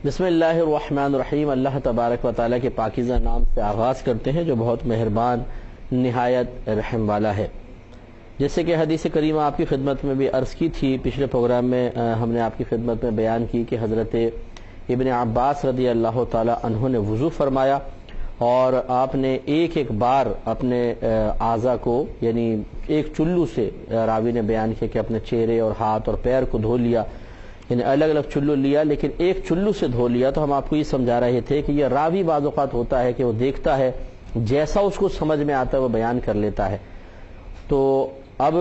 بسم اللہ الرحمن الرحیم۔ اللہ تبارک و تعالیٰ کے پاکیزہ نام سے آغاز کرتے ہیں جو بہت مہربان نہایت رحم والا ہے۔ جیسے کہ حدیث کریمہ آپ کی خدمت میں بھی عرض کی تھی، پچھلے پروگرام میں ہم نے آپ کی خدمت میں بیان کی کہ حضرت ابن عباس رضی اللہ تعالیٰ عنہ نے وضو فرمایا اور آپ نے ایک ایک بار اپنے اعضاء کو، یعنی ایک چلو سے راوی نے بیان کیا کہ اپنے چہرے اور ہاتھ اور پیر کو دھو لیا، یعنی الگ الگ چلو لیا لیکن ایک چلو سے دھو لیا۔ تو ہم آپ کو یہ سمجھا رہے تھے کہ یہ راوی بعض اوقات ہوتا ہے کہ وہ دیکھتا ہے، جیسا اس کو سمجھ میں آتا ہے وہ بیان کر لیتا ہے۔ تو اب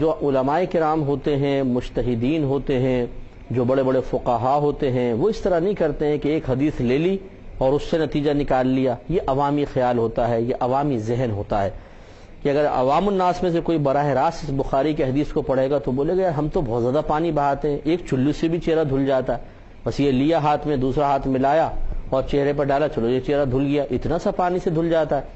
جو علماء کرام ہوتے ہیں، مجتہدین ہوتے ہیں، جو بڑے بڑے فقہاء ہوتے ہیں، وہ اس طرح نہیں کرتے ہیں کہ ایک حدیث لے لی اور اس سے نتیجہ نکال لیا۔ یہ عوامی خیال ہوتا ہے، یہ عوامی ذہن ہوتا ہے کہ اگر عوام الناس میں سے کوئی براہ راست اس بخاری کے حدیث کو پڑھے گا تو بولے گا ہم تو بہت زیادہ پانی بہاتے ہیں، ایک چلو سے بھی چہرہ دھل جاتا ہے، بس یہ لیا ہاتھ میں، دوسرا ہاتھ ملایا اور چہرے پر ڈالا، چلو یہ چہرہ دھل گیا، اتنا سا پانی سے دھل جاتا ہے۔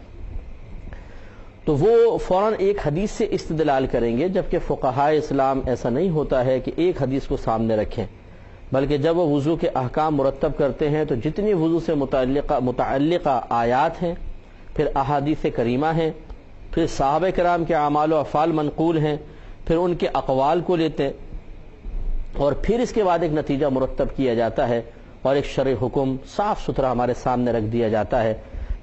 تو وہ فوراً ایک حدیث سے استدلال کریں گے، جبکہ فقہائے اسلام ایسا نہیں ہوتا ہے کہ ایک حدیث کو سامنے رکھیں، بلکہ جب وہ وضو کے احکام مرتب کرتے ہیں تو جتنی وضو سے متعلقہ آیات ہیں، پھر احادیث کریمہ ہیں، پھر صحابہ کرام کے اعمال و افعال منقول ہیں، پھر ان کے اقوال کو لیتے ہیں اور پھر اس کے بعد ایک نتیجہ مرتب کیا جاتا ہے اور ایک شرعی حکم صاف ستھرا ہمارے سامنے رکھ دیا جاتا ہے۔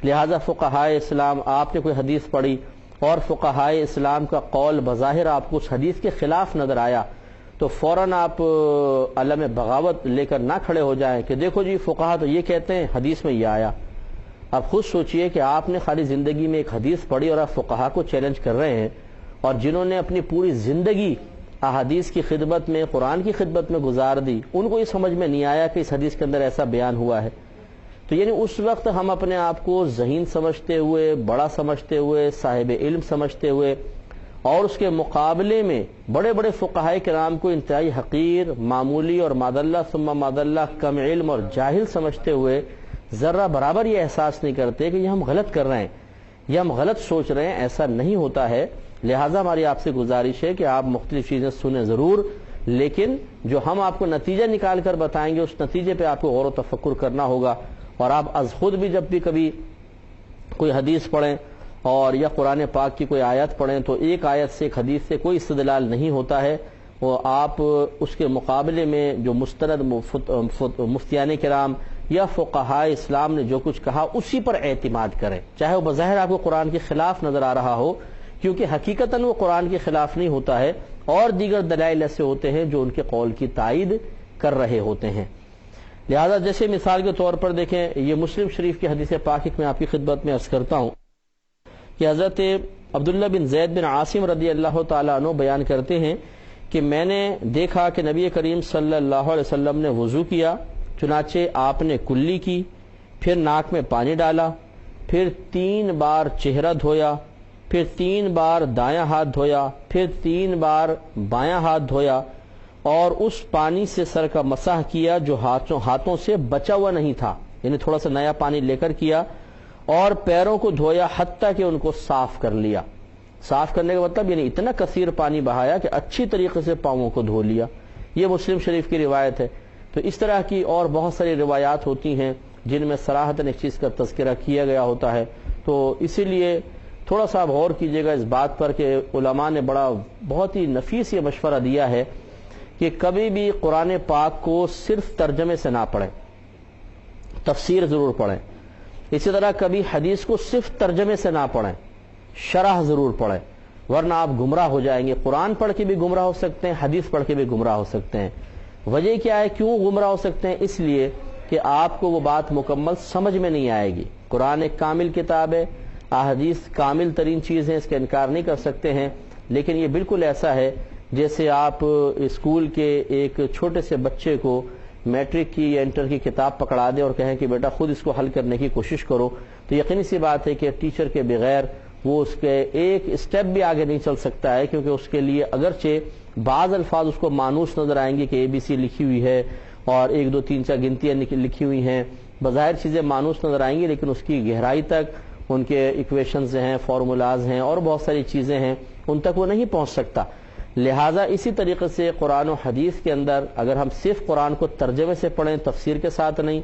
لہذا فقہائے اسلام، آپ نے کوئی حدیث پڑھی اور فقہائے اسلام کا قول بظاہر آپ کو اس حدیث کے خلاف نظر آیا تو فوراً آپ علم بغاوت لے کر نہ کھڑے ہو جائیں کہ دیکھو جی فقہا تو یہ کہتے ہیں، حدیث میں یہ آیا۔ اب خود سوچئے کہ آپ نے خالی زندگی میں ایک حدیث پڑھی اور آپ فقہا کو چیلنج کر رہے ہیں، اور جنہوں نے اپنی پوری زندگی احادیث کی خدمت میں، قرآن کی خدمت میں گزار دی، ان کو یہ سمجھ میں نہیں آیا کہ اس حدیث کے اندر ایسا بیان ہوا ہے۔ تو یعنی اس وقت ہم اپنے آپ کو ذہین سمجھتے ہوئے، بڑا سمجھتے ہوئے، صاحب علم سمجھتے ہوئے، اور اس کے مقابلے میں بڑے بڑے فقہائے کرام کو انتہائی حقیر، معمولی اور ماداللہ ثم ماداللہ کم علم اور جاہل سمجھتے ہوئے ذرہ برابر یہ احساس نہیں کرتے کہ یہ ہم غلط کر رہے ہیں، یہ ہم غلط سوچ رہے ہیں۔ ایسا نہیں ہوتا ہے۔ لہٰذا ہماری آپ سے گزارش ہے کہ آپ مختلف چیزیں سنیں ضرور، لیکن جو ہم آپ کو نتیجہ نکال کر بتائیں گے اس نتیجے پہ آپ کو غور و تفکر کرنا ہوگا، اور آپ از خود بھی جب بھی کبھی کوئی حدیث پڑھیں اور یا قرآن پاک کی کوئی آیت پڑھیں تو ایک آیت سے، ایک حدیث سے کوئی استدلال نہیں ہوتا ہے، وہ آپ اس کے مقابلے میں جو مستند مفتیان کرام یا فقہائے اسلام نے جو کچھ کہا اسی پر اعتماد کریں، چاہے وہ بظاہر آپ کو قرآن کے خلاف نظر آ رہا ہو، کیونکہ حقیقتاً وہ قرآن کے خلاف نہیں ہوتا ہے، اور دیگر دلائل ایسے ہوتے ہیں جو ان کے قول کی تائید کر رہے ہوتے ہیں۔ لہذا جیسے مثال کے طور پر دیکھیں، یہ مسلم شریف کی حدیث پاک میں آپ کی خدمت میں عرض کرتا ہوں کہ حضرت عبداللہ بن زید بن عاصم رضی اللہ تعالیٰ عنہ بیان کرتے ہیں کہ میں نے دیکھا کہ نبی کریم صلی اللہ علیہ وسلم نے وضو کیا، چنانچہ آپ نے کلی کی، پھر ناک میں پانی ڈالا، پھر 3 بار چہرہ دھویا، پھر 3 بار دایاں ہاتھ دھویا، پھر 3 بار بایاں ہاتھ دھویا، اور اس پانی سے سر کا مسح کیا جو ہاتھوں سے بچا ہوا نہیں تھا، یعنی تھوڑا سا نیا پانی لے کر کیا، اور پیروں کو دھویا حتیٰ کہ ان کو صاف کر لیا۔ صاف کرنے کا مطلب یعنی اتنا کثیر پانی بہایا کہ اچھی طریقے سے پاؤں کو دھو لیا۔ یہ مسلم شریف کی روایت ہے۔ تو اس طرح کی اور بہت ساری روایات ہوتی ہیں جن میں صراحتاً ایک چیز کا تذکرہ کیا گیا ہوتا ہے۔ تو اسی لیے تھوڑا سا غور کیجیے گا اس بات پر کہ علماء نے بہت ہی نفیس یہ مشورہ دیا ہے کہ کبھی بھی قرآن پاک کو صرف ترجمے سے نہ پڑھیں، تفسیر ضرور پڑھیں۔ اسی طرح کبھی حدیث کو صرف ترجمے سے نہ پڑھیں، شرح ضرور پڑھیں، ورنہ آپ گمراہ ہو جائیں گے۔ قرآن پڑھ کے بھی گمراہ ہو سکتے ہیں، حدیث پڑھ کے بھی گمراہ ہو سکتے ہیں۔ وجہ کیا ہے کیوں گمراہ ہو سکتے ہیں؟ اس لیے کہ آپ کو وہ بات مکمل سمجھ میں نہیں آئے گی۔ قرآن ایک کامل کتاب ہے، احادیث کامل ترین چیز ہے، اس کا انکار نہیں کر سکتے ہیں، لیکن یہ بالکل ایسا ہے جیسے آپ اسکول کے ایک چھوٹے سے بچے کو میٹرک کی یا انٹر کی کتاب پکڑا دیں اور کہیں کہ بیٹا خود اس کو حل کرنے کی کوشش کرو، تو یقینی سی بات ہے کہ ٹیچر کے بغیر وہ اس کے ایک اسٹیپ بھی آگے نہیں چل سکتا ہے، کیونکہ اس کے لیے اگرچہ بعض الفاظ اس کو مانوس نظر آئیں گے کہ ABC لکھی ہوئی ہے اور 1 2 3 4 گنتیاں لکھی ہوئی ہیں، بظاہر چیزیں مانوس نظر آئیں گی، لیکن اس کی گہرائی تک ان کے ایکویشنز ہیں، فارمولاز ہیں اور بہت ساری چیزیں ہیں، ان تک وہ نہیں پہنچ سکتا۔ لہٰذا اسی طریقے سے قرآن و حدیث کے اندر اگر ہم صرف قرآن کو ترجمے سے پڑھیں تفسیر کے ساتھ نہیں،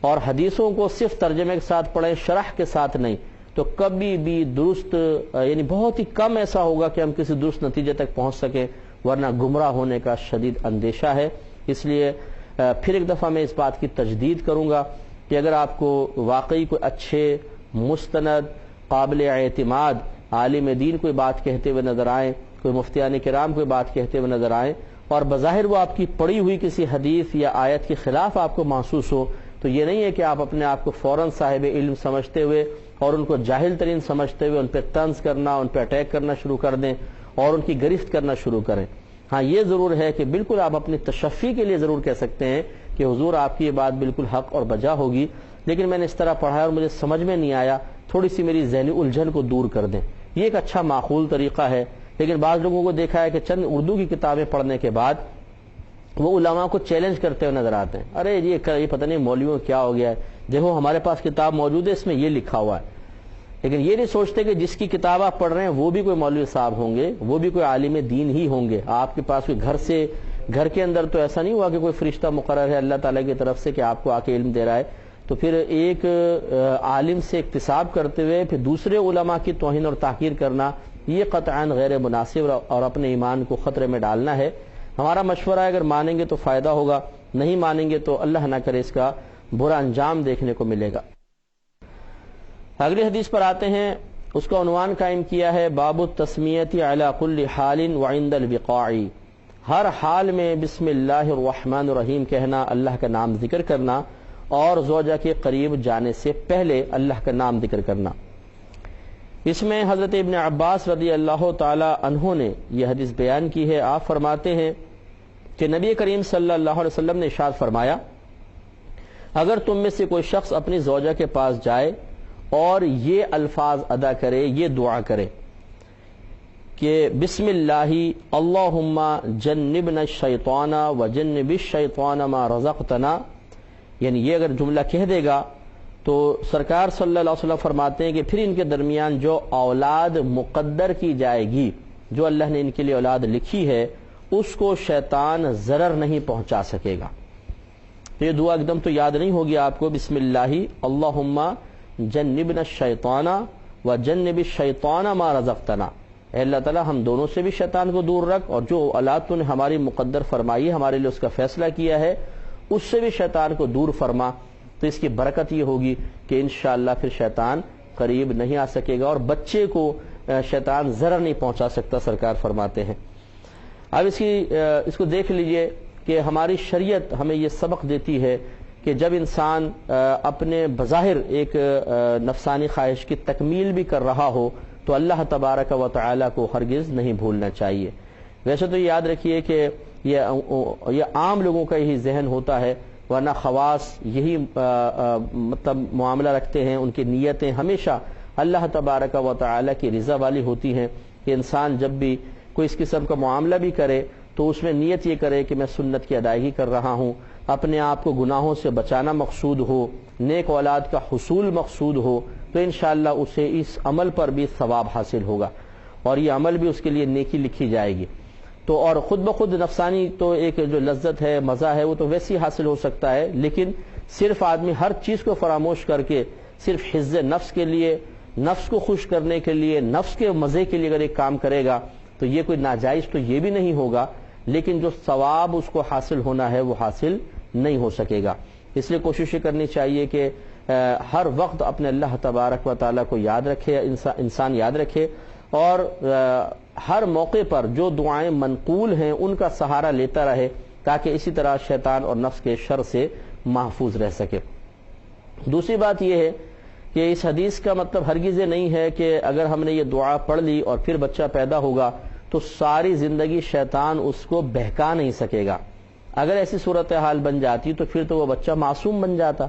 اور حدیثوں کو صرف ترجمے کے ساتھ پڑھیں شرح کے ساتھ نہیں، تو کبھی بھی درست یعنی بہت ہی کم ایسا ہوگا کہ ہم کسی درست نتیجے تک پہنچ سکیں، ورنہ گمراہ ہونے کا شدید اندیشہ ہے۔ اس لیے پھر ایک دفعہ میں اس بات کی تجدید کروں گا کہ اگر آپ کو واقعی کوئی اچھے مستند قابل اعتماد عالم دین کوئی بات کہتے ہوئے نظر آئیں، کوئی مفتیان کرام کوئی بات کہتے ہوئے نظر آئیں، اور بظاہر وہ آپ کی پڑھی ہوئی کسی حدیث یا آیت کے خلاف آپ کو محسوس ہو، تو یہ نہیں ہے کہ آپ اپنے آپ کو فوراً صاحب علم سمجھتے ہوئے اور ان کو جاہل ترین سمجھتے ہوئے ان پہ طنز کرنا، ان پہ اٹیک کرنا شروع کر دیں اور ان کی گرفت کرنا شروع کریں۔ ہاں یہ ضرور ہے کہ بالکل آپ اپنی تشفی کے لیے ضرور کہہ سکتے ہیں کہ حضور آپ کی یہ بات بالکل حق اور بجا ہوگی، لیکن میں نے اس طرح پڑھا ہے اور مجھے سمجھ میں نہیں آیا، تھوڑی سی میری ذہنی الجھن کو دور کر دیں۔ یہ ایک اچھا معقول طریقہ ہے، لیکن بعض لوگوں کو دیکھا ہے کہ چند اردو کی کتابیں پڑھنے کے بعد وہ علماء کو چیلنج کرتے ہوئے نظر آتے ہیں، ارے یہ پتہ نہیں مولویوں کو کیا ہو گیا ہے، دیکھو ہمارے پاس کتاب موجود ہے، اس میں یہ لکھا ہوا ہے۔ لیکن یہ نہیں سوچتے کہ جس کی کتاب آپ پڑھ رہے ہیں وہ بھی کوئی مولوی صاحب ہوں گے، وہ بھی کوئی عالم دین ہی ہوں گے۔ آپ کے پاس کوئی گھر کے اندر تو ایسا نہیں ہوا کہ کوئی فرشتہ مقرر ہے اللہ تعالیٰ کی طرف سے کہ آپ کو آ کے علم دے رہا ہے، تو پھر ایک عالم سے اکتساب کرتے ہوئے پھر دوسرے علماء کی توہین اور تحقیر کرنا یہ قطعاً غیر مناسب اور اپنے ایمان کو خطرے میں ڈالنا ہے۔ ہمارا مشورہ ہے اگر مانیں گے تو فائدہ ہوگا، نہیں مانیں گے تو اللہ نہ کرے اس کا برا انجام دیکھنے کو ملے گا۔ اگلی حدیث پر آتے ہیں، اس کا عنوان قائم کیا ہے باب التسمیۃ علی کل حال وعند الوقاع، ہر حال میں بسم اللہ الرحمن الرحیم کہنا، اللہ کا نام ذکر کرنا، اور زوجہ کے قریب جانے سے پہلے اللہ کا نام ذکر کرنا۔ اس میں حضرت ابن عباس رضی اللہ تعالی عنہ نے یہ حدیث بیان کی ہے۔ آپ فرماتے ہیں کہ نبی کریم صلی اللہ علیہ وسلم نے ارشاد فرمایا، اگر تم میں سے کوئی شخص اپنی زوجہ کے پاس جائے اور یہ الفاظ ادا کرے، یہ دعا کرے کہ بسم اللہ اللہم جنبنا الشیطان وجنب الشیطان ما رزقتنا، یعنی یہ اگر جملہ کہہ دے گا تو سرکار صلی اللہ علیہ وسلم فرماتے ہیں کہ پھر ان کے درمیان جو اولاد مقدر کی جائے گی، جو اللہ نے ان کے لیے اولاد لکھی ہے، اس کو شیطان ضرر نہیں پہنچا سکے گا۔ تو یہ دعا ایک دم تو یاد نہیں ہوگی آپ کو، بسم اللہ اللہم جنبنا الشیطان وجنب الشیطان ما رزقتنا، اے اللہ تعالیٰ ہم دونوں سے بھی شیطان کو دور رکھ، اور جو اولاد تو نے ہماری مقدر فرمائی ہے، ہمارے لیے اس کا فیصلہ کیا ہے، اس سے بھی شیطان کو دور فرما۔ تو اس کی برکت یہ ہوگی کہ انشاءاللہ پھر شیطان قریب نہیں آ سکے گا اور بچے کو شیطان ضرر نہیں پہنچا سکتا، سرکار فرماتے ہیں۔ اب اس کو دیکھ لیجئے کہ ہماری شریعت ہمیں یہ سبق دیتی ہے کہ جب انسان اپنے بظاہر ایک نفسانی خواہش کی تکمیل بھی کر رہا ہو تو اللہ تبارک و تعالی کو ہرگز نہیں بھولنا چاہیے۔ ویسے تو یاد رکھیے کہ یہ عام لوگوں کا یہی ذہن ہوتا ہے، ورنہ خواص یہی مطلب معاملہ رکھتے ہیں، ان کی نیتیں ہمیشہ اللہ تبارک و تعالی کی رضا والی ہوتی ہیں کہ انسان جب بھی کوئی اس قسم کا معاملہ بھی کرے تو اس میں نیت یہ کرے کہ میں سنت کی ادائیگی کر رہا ہوں، اپنے آپ کو گناہوں سے بچانا مقصود ہو، نیک اولاد کا حصول مقصود ہو، تو انشاءاللہ اسے اس عمل پر بھی ثواب حاصل ہوگا اور یہ عمل بھی اس کے لیے نیکی لکھی جائے گی۔ تو اور خود بخود نفسانی تو ایک جو لذت ہے، مزہ ہے، وہ تو ویسی حاصل ہو سکتا ہے، لیکن صرف آدمی ہر چیز کو فراموش کر کے صرف حفظ نفس کے لیے، نفس کو خوش کرنے کے لیے، نفس کے مزے کے لیے اگر ایک کام کرے گا تو یہ کوئی ناجائز تو یہ بھی نہیں ہوگا، لیکن جو ثواب اس کو حاصل ہونا ہے وہ حاصل نہیں ہو سکے گا۔ اس لیے کوشش کرنی چاہیے کہ ہر وقت اپنے اللہ تبارک و تعالیٰ کو یاد رکھے، انسان یاد رکھے، اور ہر موقع پر جو دعائیں منقول ہیں ان کا سہارا لیتا رہے تاکہ اسی طرح شیطان اور نفس کے شر سے محفوظ رہ سکے۔ دوسری بات یہ ہے کہ اس حدیث کا مطلب ہرگز یہ نہیں ہے کہ اگر ہم نے یہ دعا پڑھ لی اور پھر بچہ پیدا ہوگا تو ساری زندگی شیطان اس کو بہکا نہیں سکے گا۔ اگر ایسی صورتحال بن جاتی تو پھر تو وہ بچہ معصوم بن جاتا،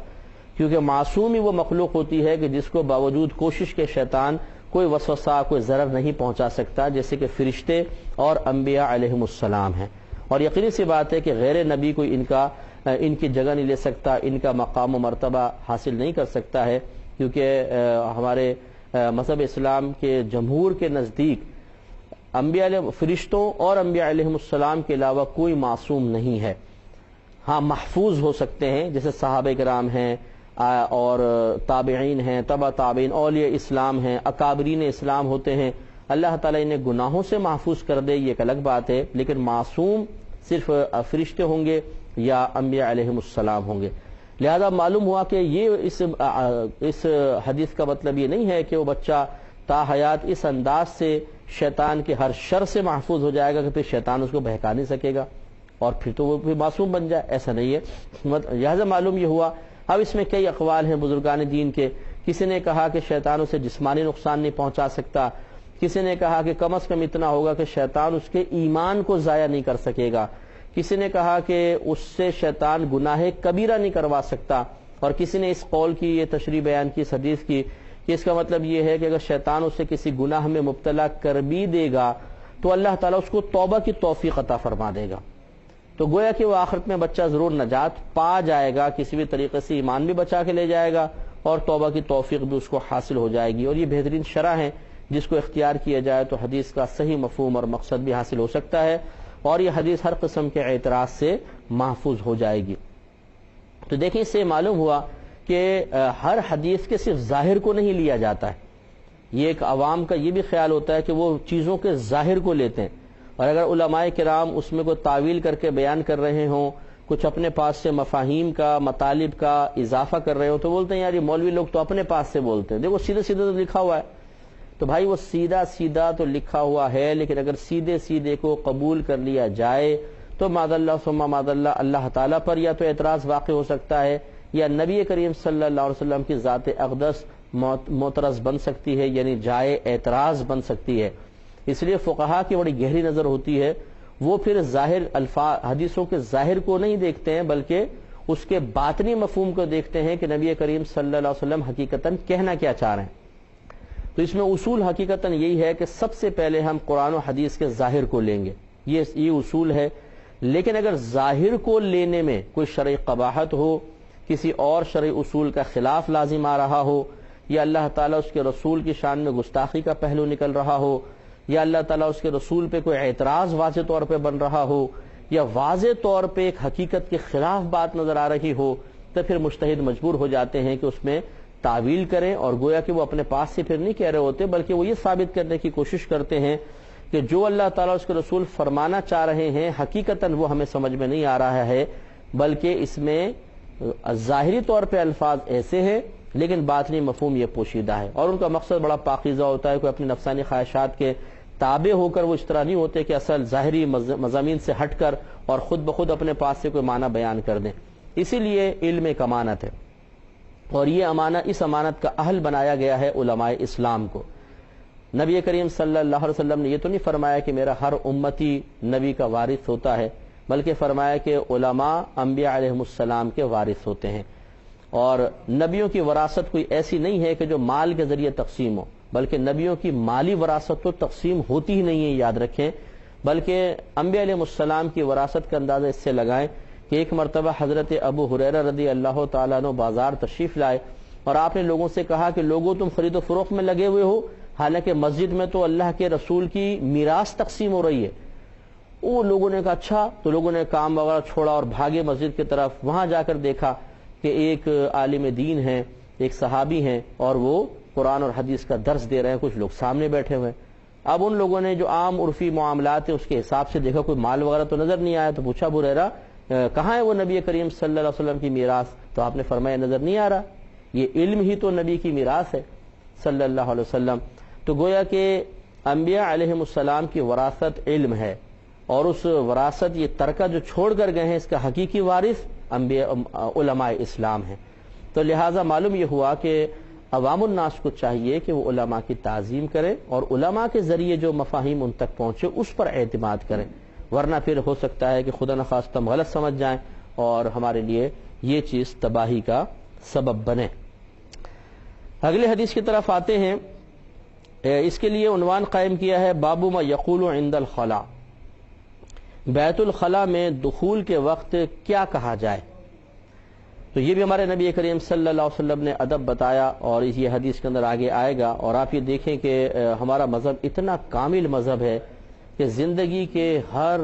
کیونکہ معصوم ہی وہ مخلوق ہوتی ہے کہ جس کو باوجود کوشش کے شیطان کوئی وسوسہ، کوئی ضرر نہیں پہنچا سکتا، جیسے کہ فرشتے اور انبیاء علیہم السلام ہیں۔ اور یقینی سی بات ہے کہ غیر نبی کوئی ان کی جگہ نہیں لے سکتا، ان کا مقام و مرتبہ حاصل نہیں کر سکتا ہے، کیونکہ ہمارے مذہب اسلام کے جمہور کے نزدیک انبیاء فرشتوں اور انبیاء علیہم السلام کے علاوہ کوئی معصوم نہیں ہے۔ ہاں محفوظ ہو سکتے ہیں، جیسے صحابہ کرام ہیں اور تابعین ہیں، تبع تابعین، اولیاء اسلام ہیں، اکابرین اسلام ہوتے ہیں، اللہ تعالیٰ انہیں گناہوں سے محفوظ کر دے، یہ ایک الگ بات ہے، لیکن معصوم صرف فرشتے ہوں گے یا انبیاء علیہم السلام ہوں گے۔ لہذا معلوم ہوا کہ یہ اس حدیث کا مطلب یہ نہیں ہے کہ وہ بچہ تا حیات اس انداز سے شیطان کے ہر شر سے محفوظ ہو جائے گا کہ پھر شیطان اس کو بہکا نہیں سکے گا اور پھر تو وہ بھی معصوم بن جائے، ایسا نہیں ہے۔ لہذا معلوم یہ ہوا۔ اب اس میں کئی اقوال ہیں بزرگان دین کے، کسی نے کہا کہ شیطان اسے جسمانی نقصان نہیں پہنچا سکتا، کسی نے کہا کہ کم از کم اتنا ہوگا کہ شیطان اس کے ایمان کو ضائع نہیں کر سکے گا، کسی نے کہا کہ اس سے شیطان گناہ کبیرہ نہیں کروا سکتا، اور کسی نے اس قول کی یہ تشریح بیان کی اس حدیث کی کہ اس کا مطلب یہ ہے کہ اگر شیطان اسے کسی گناہ میں مبتلا کر بھی دے گا تو اللہ تعالیٰ اس کو توبہ کی توفیق عطا فرما دے گا، تو گویا کہ وہ آخرت میں بچہ ضرور نجات پا جائے گا، کسی بھی طریقے سے ایمان بھی بچا کے لے جائے گا اور توبہ کی توفیق بھی اس کو حاصل ہو جائے گی، اور یہ بہترین شرح ہے جس کو اختیار کیا جائے تو حدیث کا صحیح مفہوم اور مقصد بھی حاصل ہو سکتا ہے، اور یہ حدیث ہر قسم کے اعتراض سے محفوظ ہو جائے گی۔ تو دیکھیں اس سے معلوم ہوا کہ ہر حدیث کے صرف ظاہر کو نہیں لیا جاتا ہے، یہ ایک عوام کا یہ بھی خیال ہوتا ہے کہ وہ چیزوں کے ظاہر کو لیتے ہیں، اور اگر علماء کرام اس میں کوئی تعویل کر کے بیان کر رہے ہوں، کچھ اپنے پاس سے مفاہیم کا مطالب کا اضافہ کر رہے ہوں تو بولتے ہیں یار یہ مولوی لوگ تو اپنے پاس سے بولتے ہیں، دیکھو سیدھے سیدھے تو لکھا ہوا ہے، تو بھائی وہ سیدھا سیدھا تو لکھا ہوا ہے، لیکن اگر سیدھے سیدھے کو قبول کر لیا جائے تو معاذ اللہ ثم معاذ اللہ اللہ تعالیٰ پر یا تو اعتراض واقع ہو سکتا ہے یا نبی کریم صلی اللہ علیہ وسلم کی ذات اقدس معترض بن سکتی ہے، یعنی جائے اعتراض بن سکتی ہے۔ اس لیے فقہا کی بڑی گہری نظر ہوتی ہے، وہ پھر ظاہر الفاظ حدیثوں کے ظاہر کو نہیں دیکھتے ہیں بلکہ اس کے باطنی مفہوم کو دیکھتے ہیں کہ نبی کریم صلی اللہ علیہ وسلم حقیقتاً کہنا کیا چاہ رہے ہیں۔ تو اس میں اصول حقیقتاً یہی ہے کہ سب سے پہلے ہم قرآن و حدیث کے ظاہر کو لیں گے، یہ اصول ہے، لیکن اگر ظاہر کو لینے میں کوئی شرعی قباحت ہو، کسی اور شرعی اصول کا خلاف لازم آ رہا ہو، یا اللہ تعالیٰ اس کے رسول کی شان میں گستاخی کا پہلو نکل رہا ہو، یا اللہ تعالیٰ اس کے رسول پہ کوئی اعتراض واضح طور پہ بن رہا ہو، یا واضح طور پہ ایک حقیقت کے خلاف بات نظر آ رہی ہو، تو پھر مجتہد مجبور ہو جاتے ہیں کہ اس میں تعویل کریں، اور گویا کہ وہ اپنے پاس سے پھر نہیں کہہ رہے ہوتے بلکہ وہ یہ ثابت کرنے کی کوشش کرتے ہیں کہ جو اللہ تعالیٰ اس کے رسول فرمانا چاہ رہے ہیں حقیقتاً وہ ہمیں سمجھ میں نہیں آ رہا ہے، بلکہ اس میں ظاہری طور پہ الفاظ ایسے ہیں لیکن باطنی مفہوم یہ پوشیدہ ہے، اور ان کا مقصد بڑا پاکیزہ ہوتا ہے، کوئی اپنی نفسانی خواہشات کے تابع ہو کر وہ اس طرح نہیں ہوتے کہ اصل ظاہری مضامین سے ہٹ کر اور خود بخود اپنے پاس سے کوئی معنی بیان کر دیں۔ اسی لیے علم ایک امانت ہے، اور یہ امانت اس امانت کا اہل بنایا گیا ہے علماء اسلام کو۔ نبی کریم صلی اللہ علیہ وسلم نے یہ تو نہیں فرمایا کہ میرا ہر امتی نبی کا وارث ہوتا ہے، بلکہ فرمایا کہ علماء انبیاء علیہم السلام کے وارث ہوتے ہیں، اور نبیوں کی وراثت کوئی ایسی نہیں ہے کہ جو مال کے ذریعے تقسیم ہو، بلکہ نبیوں کی مالی وراثت تو تقسیم ہوتی ہی نہیں ہے، یاد رکھیں، بلکہ انبیاء علیہ السلام کی وراثت کا اندازہ اس سے لگائیں کہ ایک مرتبہ حضرت ابو ہریرہ رضی اللہ تعالیٰ عنہ بازار تشریف لائے اور آپ نے لوگوں سے کہا کہ لوگوں تم خرید و فروخت میں لگے ہوئے ہو، حالانکہ مسجد میں تو اللہ کے رسول کی میراث تقسیم ہو رہی ہے۔ وہ لوگوں نے کہا اچھا، تو لوگوں نے کام وغیرہ چھوڑا اور بھاگے مسجد کی طرف، وہاں جا کر دیکھا کہ ایک عالم دین ہیں، ایک صحابی ہیں، اور وہ قرآن اور حدیث کا درس دے رہے ہیں، کچھ لوگ سامنے بیٹھے ہوئے ہیں۔ اب ان لوگوں نے جو عام عرفی معاملات ہیں اس کے حساب سے دیکھا کوئی مال وغیرہ تو نظر نہیں آیا، تو پوچھا ابو ہریرہ کہاں ہے وہ نبی کریم صلی اللہ علیہ وسلم کی میراث؟ تو آپ نے فرمایا نظر نہیں آ رہا، یہ علم ہی تو نبی کی میراث ہے صلی اللہ علیہ وسلم۔ تو گویا کہ انبیاء علیہم السلام کی وراثت علم ہے، اور اس وراثت یہ ترکہ جو چھوڑ کر گئے ہیں اس کا حقیقی وارث علماء اسلام ہیں۔ تو لہٰذا معلوم یہ ہوا کہ عوام الناس کو چاہیے کہ وہ علماء کی تعظیم کریں اور علماء کے ذریعے جو مفاہیم ان تک پہنچے اس پر اعتماد کریں، ورنہ پھر ہو سکتا ہے کہ خدا نخواستہ ہم غلط سمجھ جائیں اور ہمارے لیے یہ چیز تباہی کا سبب بنے۔ اگلے حدیث کی طرف آتے ہیں، اس کے لیے عنوان قائم کیا ہے باب ما یقول عند الخلاء، بیت الخلاء میں دخول کے وقت کیا کہا جائے۔ تو یہ بھی ہمارے نبی کریم صلی اللہ علیہ وسلم نے ادب بتایا، اور یہ حدیث کے اندر آگے آئے گا، اور آپ یہ دیکھیں کہ ہمارا مذہب اتنا کامل مذہب ہے کہ زندگی کے ہر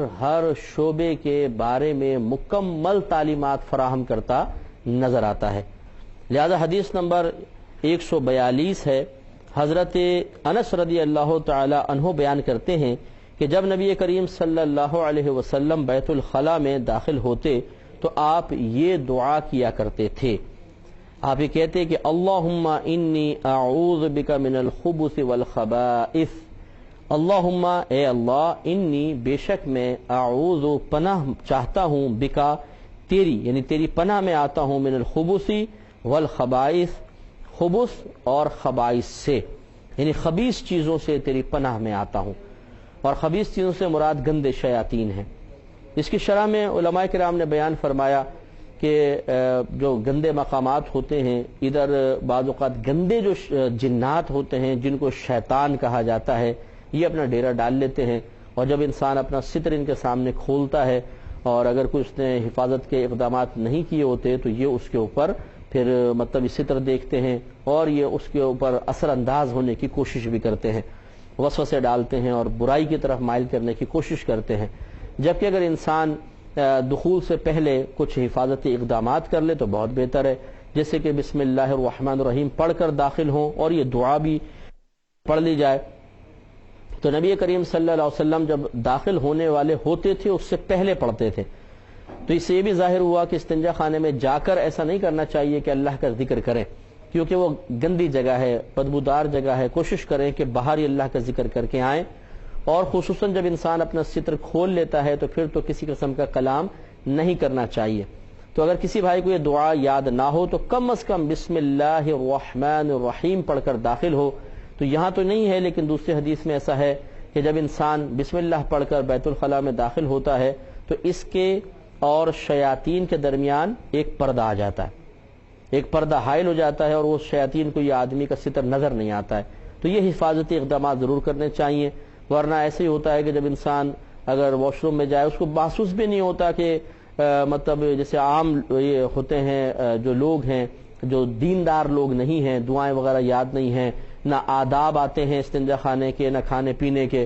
شعبے کے بارے میں مکمل تعلیمات فراہم کرتا نظر آتا ہے۔ لہذا حدیث نمبر 142 ہے، حضرت انس رضی اللہ تعالی عنہ بیان کرتے ہیں کہ جب نبی کریم صلی اللہ علیہ وسلم بیت الخلاء میں داخل ہوتے تو آپ یہ دعا کیا کرتے تھے۔ آپ یہ کہتے کہ اللہم انی اعوذ بک من الخبث والخبائث، اللہم اے اللہ، انی بے شک میں اعوذ پناہ چاہتا ہوں، بکا تیری یعنی تیری پناہ میں آتا ہوں، من الخبث والخبائث، خبث اور خبائث سے یعنی خبیث چیزوں سے تیری پناہ میں آتا ہوں، اور خبیث چیزوں سے مراد گندے شیاطین ہیں۔ اس کی شرح میں علماء کرام نے بیان فرمایا کہ جو گندے مقامات ہوتے ہیں، ادھر بعض اوقات گندے جو جنات ہوتے ہیں جن کو شیطان کہا جاتا ہے، یہ اپنا ڈیرا ڈال لیتے ہیں، اور جب انسان اپنا ستر ان کے سامنے کھولتا ہے اور اگر کوئی اس نے حفاظت کے اقدامات نہیں کیے ہوتے تو یہ اس کے اوپر پھر مطلب ستر دیکھتے ہیں اور یہ اس کے اوپر اثر انداز ہونے کی کوشش بھی کرتے ہیں، وسوسے ڈالتے ہیں اور برائی کی طرف مائل کرنے کی کوشش کرتے ہیں۔ جبکہ اگر انسان دخول سے پہلے کچھ حفاظتی اقدامات کر لے تو بہت بہتر ہے، جیسے کہ بسم اللہ الرحمن الرحیم پڑھ کر داخل ہوں اور یہ دعا بھی پڑھ لی جائے۔ تو نبی کریم صلی اللہ علیہ وسلم جب داخل ہونے والے ہوتے تھے اس سے پہلے پڑھتے تھے، تو اس سے یہ بھی ظاہر ہوا کہ استنجا خانے میں جا کر ایسا نہیں کرنا چاہیے کہ اللہ کا ذکر کریں، کیونکہ وہ گندی جگہ ہے، بدبودار جگہ ہے۔ کوشش کریں کہ باہر ہی اللہ کا ذکر کر کے آئیں، اور خصوصاً جب انسان اپنا ستر کھول لیتا ہے تو پھر تو کسی قسم کا کلام نہیں کرنا چاہیے۔ تو اگر کسی بھائی کو یہ دعا یاد نہ ہو تو کم از کم بسم اللہ الرحمن الرحیم پڑھ کر داخل ہو۔ تو یہاں تو نہیں ہے لیکن دوسری حدیث میں ایسا ہے کہ جب انسان بسم اللہ پڑھ کر بیت الخلاء میں داخل ہوتا ہے تو اس کے اور شیاطین کے درمیان ایک پردہ آ جاتا ہے، ایک پردہ حائل ہو جاتا ہے، اور وہ شیاطین کو یہ آدمی کا ستر نظر نہیں آتا ہے۔ تو یہ حفاظتی اقدامات ضرور کرنے چاہیے، ورنہ ایسے ہی ہوتا ہے کہ جب انسان اگر واش روم میں جائے اس کو محسوس بھی نہیں ہوتا کہ مطلب جیسے عام یہ ہوتے ہیں جو لوگ ہیں جو دیندار لوگ نہیں ہیں، دعائیں وغیرہ یاد نہیں ہیں، نہ آداب آتے ہیں استنجا خانے کے، نہ کھانے پینے کے،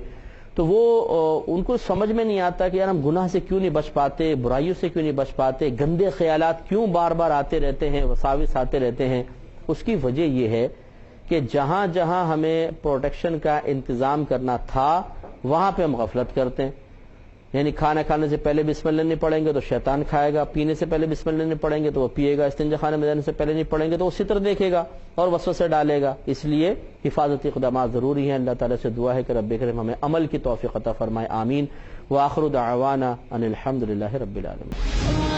تو وہ ان کو سمجھ میں نہیں آتا کہ یار ہم گناہ سے کیوں نہیں بچ پاتے، برائیوں سے کیوں نہیں بچ پاتے، گندے خیالات کیوں بار بار آتے رہتے ہیں، وساوس آتے رہتے ہیں۔ اس کی وجہ یہ ہے کہ جہاں جہاں ہمیں پروٹیکشن کا انتظام کرنا تھا وہاں پہ ہم غفلت کرتے ہیں، یعنی کھانا کھانے سے پہلے بسم اللہ نہیں پڑھیں گے تو شیطان کھائے گا، پینے سے پہلے بسم اللہ نہیں پڑھیں گے تو وہ پیے گا، استنجا خانے میں جانے سے پہلے نہیں پڑھیں گے تو وہ ستر دیکھے گا اور وسوسے ڈالے گا۔ اس لیے حفاظتی اقدامات ضروری ہیں۔ اللہ تعالیٰ سے دعا ہے کہ رب کریم ہمیں عمل کی توفیق عطا فرمائے، آمین۔ وآخر دعوانا ان الحمد للہ رب العالمین۔